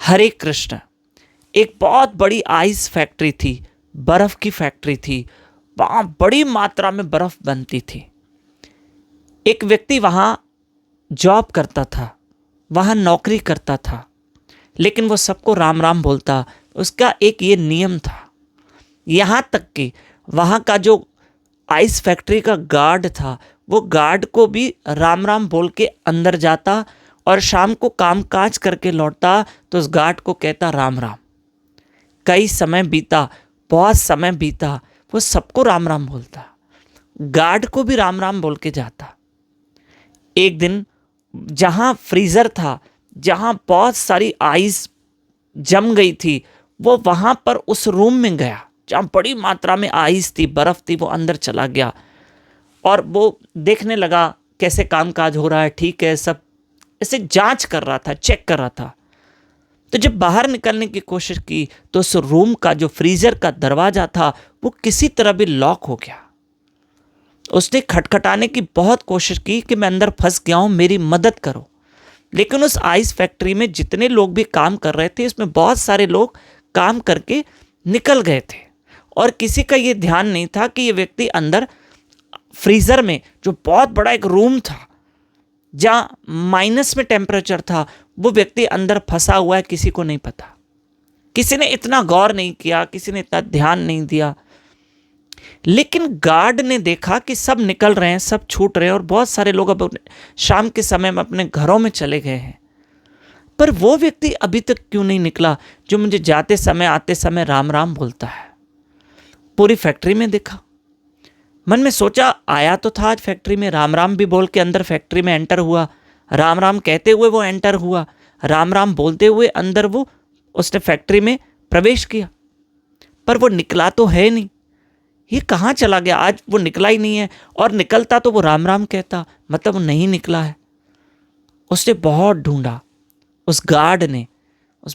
हरे कृष्ण, एक बहुत बड़ी आइस फैक्ट्री थी, बर्फ की फैक्ट्री थी, वहाँ बड़ी मात्रा में बर्फ बनती थी। एक व्यक्ति वहाँ जॉब करता था, वहाँ नौकरी करता था, लेकिन वो सबको राम राम बोलता। उसका एक ये नियम था, यहाँ तक कि वहाँ का जो आइस फैक्ट्री का गार्ड था, वो गार्ड को भी राम राम बोल के अंदर जाता और शाम को काम काज करके लौटता तो उस गार्ड को कहता राम राम। कई समय बीता, बहुत समय बीता, वो सबको राम राम बोलता, गार्ड को भी राम राम बोल के जाता। एक दिन जहाँ फ्रीज़र था, जहाँ बहुत सारी आइस जम गई थी, वो वहाँ पर उस रूम में गया जहाँ बड़ी मात्रा में आइस थी, बर्फ़ थी। वो अंदर चला गया और वो देखने लगा कैसे कामकाज हो रहा है, ठीक है, सब ऐसे जांच कर रहा था, चेक कर रहा था। तो जब बाहर निकलने की कोशिश की तो उस रूम का जो फ्रीज़र का दरवाज़ा था वो किसी तरह भी लॉक हो गया। उसने खटखटाने की बहुत कोशिश की कि मैं अंदर फंस गया हूँ, मेरी मदद करो। लेकिन उस आइस फैक्ट्री में जितने लोग भी काम कर रहे थे, इसमें बहुत सारे लोग काम करके निकल गए थे और किसी का ये ध्यान नहीं था कि ये व्यक्ति अंदर फ्रीज़र में, जो बहुत बड़ा एक रूम था जहाँ माइनस में टेम्परेचर था, वो व्यक्ति अंदर फंसा हुआ है, किसी को नहीं पता। किसी ने इतना गौर नहीं किया, किसी ने इतना ध्यान नहीं दिया। लेकिन गार्ड ने देखा कि सब निकल रहे हैं, सब छूट रहे हैं और बहुत सारे लोग अब शाम के समय में अपने घरों में चले गए हैं, पर वो व्यक्ति अभी तक क्यों नहीं निकला जो मुझे जाते समय आते समय राम राम बोलता है। पूरी फैक्ट्री में देखा, मन में सोचा आया तो था आज फैक्ट्री में, राम राम भी बोल के अंदर फैक्ट्री में एंटर हुआ, राम राम कहते हुए वो एंटर हुआ, राम राम बोलते हुए अंदर वो उसने फैक्ट्री में प्रवेश किया, पर वो निकला तो है नहीं। ये कहाँ चला गया? आज वो निकला ही नहीं है, और निकलता तो वो राम राम कहता, मतलब वो नहीं निकला है। उसने बहुत ढूंढा, उस गार्ड ने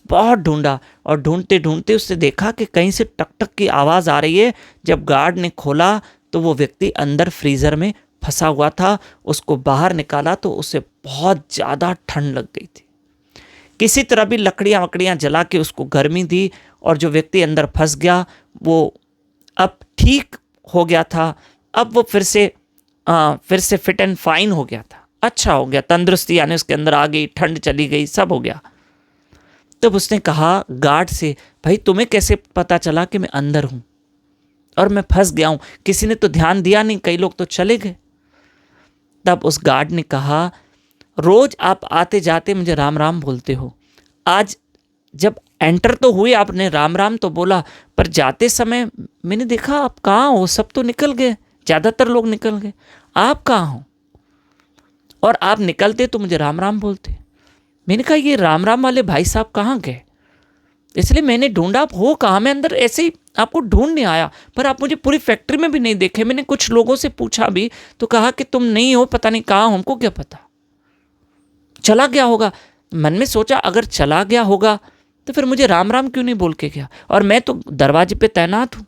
बहुत ढूंढा और ढूंढते ढूंढते उसने देखा कि कहीं से टक टक की आवाज़ आ रही है। जब गार्ड ने खोला तो वो व्यक्ति अंदर फ्रीज़र में फंसा हुआ था। उसको बाहर निकाला तो उसे बहुत ज़्यादा ठंड लग गई थी। किसी तरह भी लकड़ियाँ वकड़ियाँ जला के उसको गर्मी दी और जो व्यक्ति अंदर फंस गया वो अब ठीक हो गया था। अब वो फिर से फिट एंड फाइन हो गया था, अच्छा हो गया, तंदुरुस्ती यानी उसके अंदर आ गई, ठंड चली गई, सब हो गया। तब उसने कहा गार्ड से, भाई तुम्हें कैसे पता चला कि मैं अंदर हूँ और मैं फंस गया हूँ? किसी ने तो ध्यान दिया नहीं, कई लोग तो चले गए। तब उस गार्ड ने कहा, रोज आप आते जाते मुझे राम राम बोलते हो, आज जब एंटर तो हुए आपने राम राम तो बोला, पर जाते समय मैंने देखा आप कहाँ हो, सब तो निकल गए, ज़्यादातर लोग निकल गए, आप कहाँ हो? और आप निकलते तो मुझे राम राम बोलते। मैंने कहा ये राम राम वाले भाई साहब कहाँ गए? इसलिए मैंने ढूंढा, आप हो कहाँ? मैं अंदर ऐसे ही आपको ढूंढ नहीं आया, पर आप मुझे पूरी फैक्ट्री में भी नहीं देखे। मैंने कुछ लोगों से पूछा भी तो कहा कि तुम नहीं हो, पता नहीं कहाँ हो, हमको क्या पता, चला गया होगा। मन में सोचा अगर चला गया होगा तो फिर मुझे राम राम क्यों नहीं बोल के गया, और मैं तो दरवाजे पे तैनात हूँ।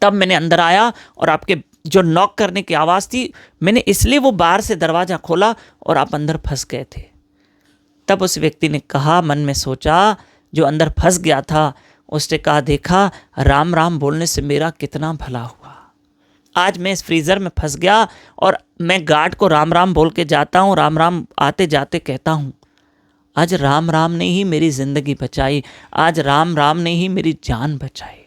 तब मैंने अंदर आया और आपके जो नॉक करने की आवाज़ थी, मैंने इसलिए वो बाहर से दरवाज़ा खोला और आप अंदर फंस गए थे। तब उस व्यक्ति ने कहा, मन में सोचा, जो अंदर फंस गया था, उसने कहा, देखा राम राम बोलने से मेरा कितना भला हुआ। आज मैं इस फ्रीज़र में फंस गया और मैं गार्ड को राम राम बोल के जाता हूँ, राम राम आते जाते कहता हूँ। आज राम राम ने ही मेरी ज़िंदगी बचाई, आज राम राम ने ही मेरी जान बचाई।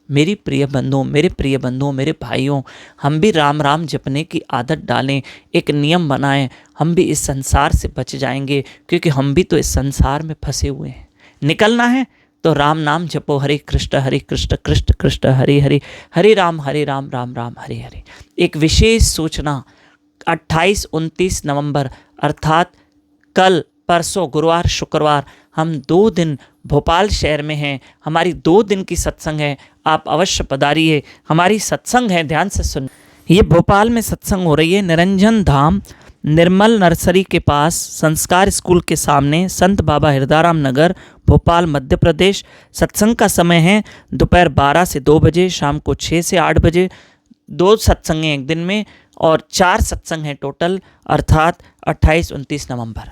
मेरे प्रिय बंधुओं, मेरे भाइयों, हम भी राम राम जपने की आदत डालें, एक नियम बनाएं। हम भी इस संसार से बच जाएंगे, क्योंकि हम भी तो इस संसार में फंसे हुए हैं। निकलना है तो राम नाम जपो, हरे कृष्ण कृष्ण कृष्ण हरे हरे, हरे राम राम राम हरे हरे। एक विशेष सूचना, 28-29 नवंबर अर्थात कल, परसों, गुरुवार, शुक्रवार, हम 2 दिन भोपाल शहर में हैं। हमारी 2 दिन की सत्संग है, आप अवश्य पधारिए। हमारी सत्संग है, ध्यान से सुन। ये भोपाल में सत्संग हो रही है, निरंजन धाम निर्मल नर्सरी के पास, संस्कार स्कूल के सामने, संत बाबा हृदयराम नगर, भोपाल, मध्य प्रदेश। सत्संग का समय है दोपहर 12 से 2 बजे, शाम को 6 से 8 बजे। 2 सत्संग हैं एक दिन में और 4 सत्संग हैं टोटल, अर्थात 28-29 नवंबर।